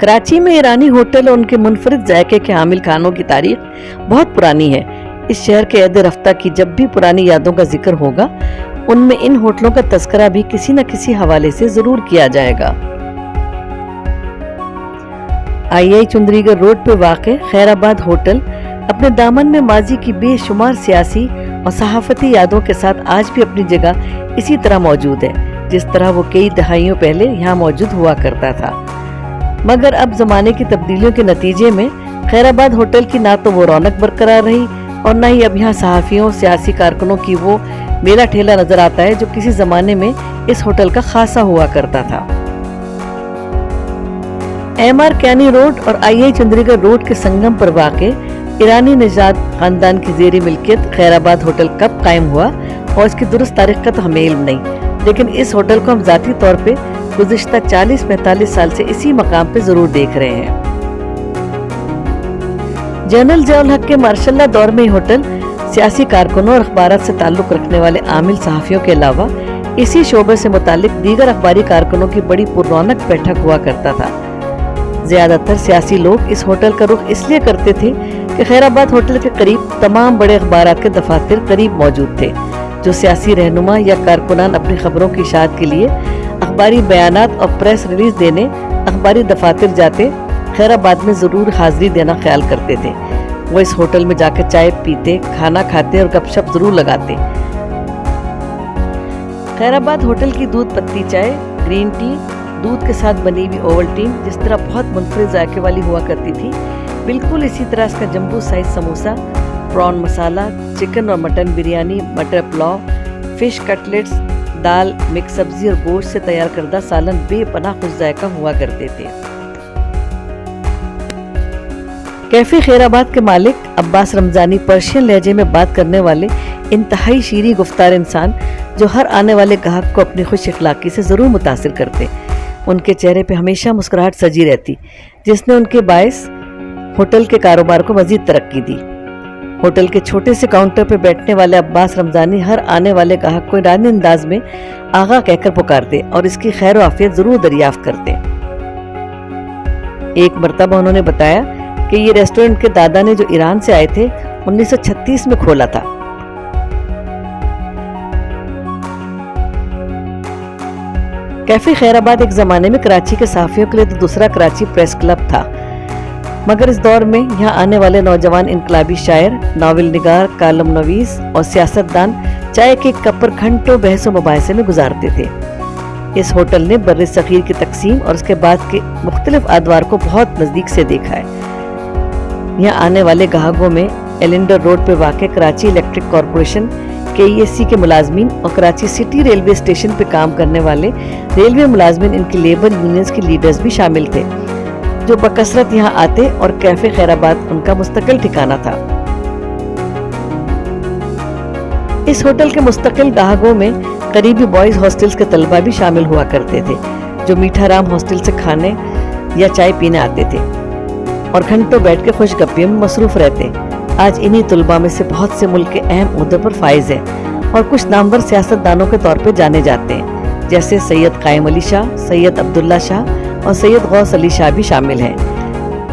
کراچی میں ایرانی ہوٹل اور ان کے منفرد ذائقے کے حامل کھانوں کی تاریخ بہت پرانی ہے۔ اس شہر کے عہد رفتہ کی جب بھی پرانی یادوں کا ذکر ہوگا، ان میں ان ہوٹلوں کا تذکرہ بھی کسی نہ کسی حوالے سے ضرور کیا جائے گا۔ آئی چندری گڑھ روڈ پہ واقع خیر آباد ہوٹل اپنے دامن میں ماضی کی بے شمار سیاسی اور صحافتی یادوں کے ساتھ آج بھی اپنی جگہ اسی طرح موجود ہے جس طرح وہ کئی دہائیوں پہلے یہاں موجود ہوا کرتا تھا۔ مگر اب زمانے کی تبدیلیوں کے نتیجے میں خیر آباد ہوٹل کی نہ تو وہ رونق برقرار رہی اور نہ ہی اب یہاں صحافیوں سیاسی کارکنوں کی وہ میلہ ٹھیلا نظر آتا ہے جو کسی زمانے میں اس ہوٹل کا خاصہ ہوا کرتا تھا۔ ایم آر کیانی روڈ اور آئی چندری گڑھ روڈ کے سنگم پر واقع ایرانی نژاد خاندان کی زیر ملکیت خیر آباد ہوٹل کب قائم ہوا اور اس کی درست تاریخ کا تو ہمیں علم نہیں، لیکن اس ہوٹل کو ہم ذاتی طور پہ گزشتہ 40-45 سال سے اسی مقام پہ ضرور دیکھ رہے ہیں۔ جنرل ضیاء الحق کے ماشاء اللہ دور میں یہ ہوٹل سیاسی کارکنوں اور اخبارات سے تعلق رکھنے والے عامل صحافیوں کے علاوہ اسی شعبے سے متعلق دیگر اخباری کارکنوں کی بڑی پر رونق بیٹھک ہوا کرتا تھا۔ زیادہ تر سیاسی لوگ اس ہوٹل کا رخ اس لیے کرتے تھے کہ خیر آباد ہوٹل کے قریب تمام بڑے اخبارات کے دفاتر قریب موجود تھے، جو سیاسی رہنما یا کارکنان اپنی خبروں کی اشاعت کے لیے اخباری بیانات اور پریس ریلیز دینے اخباری دفاتر جاتے خیر آباد میں ضرور حاضری دینا خیال کرتے تھے۔ وہ اس ہوٹل میں جا کے چائے پیتے، کھانا کھاتے اور گپ شپ ضرور لگاتے۔ خیر آباد ہوٹل کی دودھ پتی چائے، گرین ٹی، دودھ کے ساتھ بنی ہوئی اوولٹین جس طرح بہت منفرد ذائقے والی ہوا کرتی تھی، بالکل اسی طرح اس کا جمبو سائز سموسا، پران مسالہ، چکن اور مٹن بریانی، مٹر پلاؤ، فش کٹلیٹس، دال، مکس سبزی اور گوشت سے تیار کردہ سالن بے پناہ خوش ذائقہ ہوا کرتے تھے۔ کیفے خیر آباد کے مالک عباس رمضانی پرشین لہجے میں بات کرنے والے انتہائی شیریں گفتار انسان جو ہر آنے والے گاہک کو اپنی خوش اخلاقی سے ضرور متاثر کرتے۔ ان کے چہرے پہ ہمیشہ مسکراہٹ سجی رہتی، جس نے ان کے باعث ہوٹل کے کاروبار کو مزید ترقی دی۔ ہوٹل کے چھوٹے سے کاؤنٹر پہ بیٹھنے والے عباس رمضانی ہر آنے والے گاہک کو ایرانی انداز میں آغا کہہ کر پکارتے اور اس کی خیر و عافیت ضرور دریافت کرتے۔ ایک مرتبہ انہوں نے بتایا کہ یہ ریسٹورنٹ کے دادا نے جو ایران سے آئے تھے 1936 میں کھولا تھا۔ کیفے خیر آباد ایک زمانے میں کراچی کے صحافیوں کے لیے تو دوسرا کراچی پریس کلب تھا، مگر اس دور میں یہاں آنے والے نوجوان انقلابی شاعر، ناول نگار، کالم نویس اور سیاستدان چائے کے کپ پر گھنٹوں بحث و مباحثے میں گزارتے تھے۔ اس ہوٹل نے بر صغیر کی تقسیم اور اس کے بعد کے مختلف ادوار کو بہت نزدیک سے دیکھا ہے۔ یہاں آنے والے گاہکوں میں ایلنڈر روڈ پہ واقع کراچی الیکٹرک کارپوریشن KESC کے ملازمین اور کراچی سٹی ریلوے اسٹیشن پہ کام کرنے والے ریلوے ملازمین، ان کی لیبر یونینز کے لیڈرز بھی شامل تھے جو بکثرت یہاں آتے اور کیفے خیر آباد ان کا مستقل ٹھکانہ تھا۔ اس ہوٹل کے مستقل گاہکوں میں قریبی بوائز ہاسٹلز کے طلبہ بھی شامل ہوا کرتے تھے جو میٹھا رام ہاسٹل سے کھانے یا چائے پینے آتے تھے اور گھنٹوں بیٹھ کے خوش گپیوں میں مصروف رہتے۔ آج انہی طلباء میں سے بہت سے ملک کے اہم عہدوں پر فائز ہیں اور کچھ نامور سیاستدانوں کے طور پہ جانے جاتے ہیں، جیسے سید قائم علی شاہ، سید عبداللہ شاہ اور سید غوث علی شاہ بھی شامل ہیں،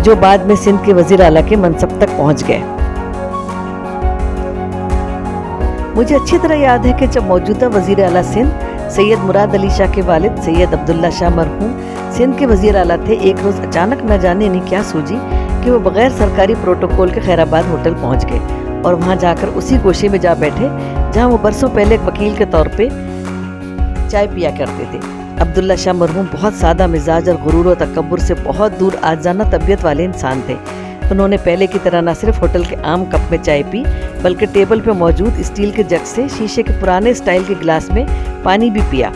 جو بعد میں سندھ کے وزیر اعلیٰ کے منصب تک پہنچ گئے۔ مجھے اچھی طرح یاد ہے کہ جب موجودہ وزیر اعلیٰ سندھ سید مراد علی شاہ کے والد سید عبداللہ شاہ مرحوم سندھ کے وزیر اعلیٰ تھے، ایک روز اچانک نہ جانے انہیں کیا سوجی کہ وہ بغیر سرکاری پروٹوکول کے خیر آباد ہوٹل پہنچ گئے اور وہاں جا کر اسی گوشے میں جا بیٹھے جہاں وہ برسوں پہلے ایک وکیل کے طور پہ چائے پیا کرتے تھے۔ عبداللہ شاہ مرحوم بہت سادہ مزاج اور غرور و تکبر سے بہت دور آجزانہ طبیعت والے انسان تھے۔ انہوں نے پہلے کی طرح نہ صرف ہوٹل کے عام کپ میں چائے پی بلکہ ٹیبل پہ موجود اسٹیل کے جگ سے شیشے کے پرانے اسٹائل کے گلاس میں پانی بھی پیا۔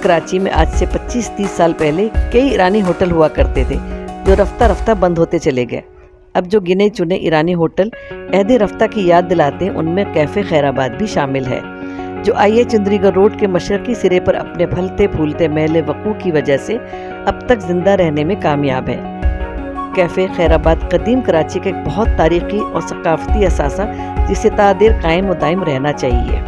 کراچی میں آج سے 25-30 سال پہلے کئی ایرانی ہوٹل ہوا کرتے تھے جو رفتہ رفتہ بند ہوتے چلے گئے۔ اب جو گنے چنے ایرانی ہوٹل عہد رفتہ کی یاد دلاتے ہیں ان میں کیفے خیر آباد بھی شامل ہے، جو آئی چندری گڑھ روڈ کے مشرقی سرے پر اپنے پھلتے پھولتے محل وقوع کی وجہ سے اب تک زندہ رہنے میں کامیاب ہے۔ کیفے خیر آباد قدیم کراچی کا ایک بہت تاریخی اور ثقافتی اثاثہ جسے تا دیر قائم و دائم رہنا چاہیے۔